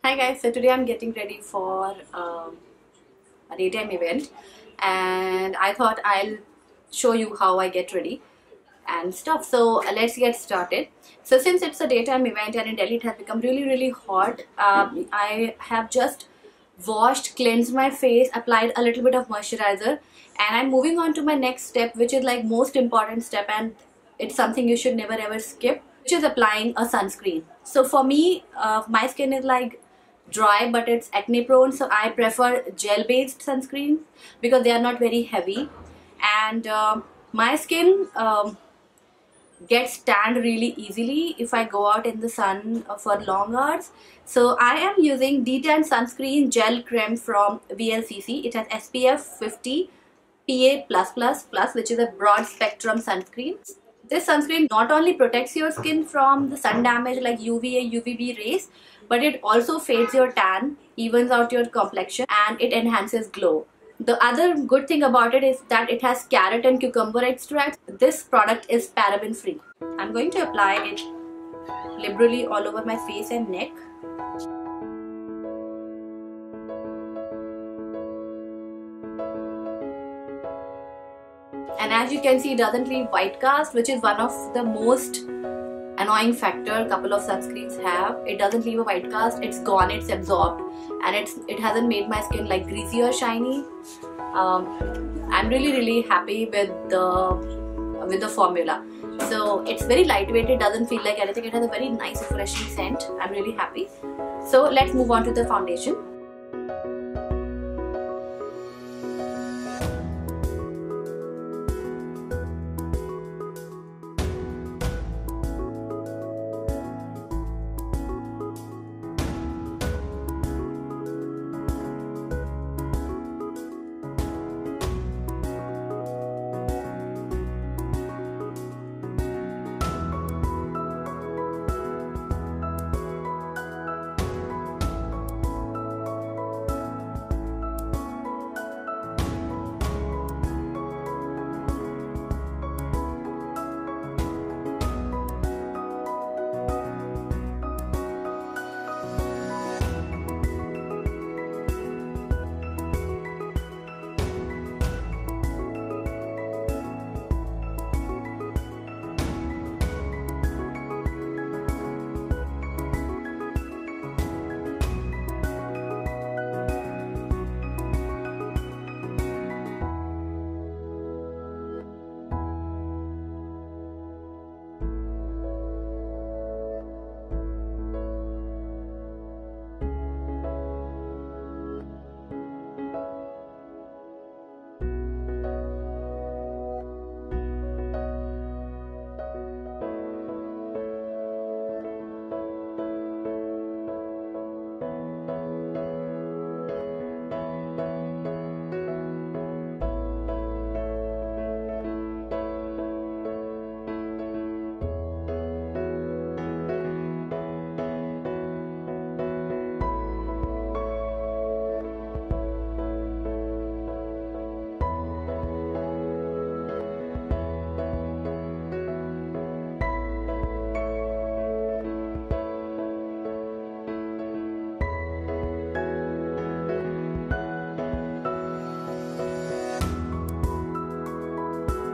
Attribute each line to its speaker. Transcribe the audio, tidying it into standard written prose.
Speaker 1: Hi guys, so today I'm getting ready for a daytime event and I thought I'll show you how I get ready and stuff. So let's get started. So since it's a daytime event and in Delhi it has become really hot, I have just washed, cleansed my face, applied a little bit of moisturizer, and I'm moving on to my next step, which is like most important step, and it's something you should never ever skip, which is applying a sunscreen. So for me, my skin is like dry but it's acne prone, so I prefer gel based sunscreen because they are not very heavy, and my skin gets tanned really easily if I go out in the sun for long hours. So I am using Detan Sunscreen Gel Crème from VLCC. It has SPF 50 PA+++, which is a broad spectrum sunscreen. This sunscreen not only protects your skin from the sun damage like UVA UVB rays, but it also fades your tan, evens out your complexion, and it enhances glow. The other good thing about it is that it has carrot and cucumber extract. This product is paraben free. I'm going to apply it liberally all over my face and neck. And as you can see, it doesn't leave white cast, which is one of the most annoying factor a couple of sunscreens have. It doesn't leave a white cast, it's gone, it's absorbed, and it hasn't made my skin like greasy or shiny. I'm really happy with the formula. So it's very lightweight, it doesn't feel like anything, it has a very nice refreshing scent. I'm really happy. So let's move on to the foundation.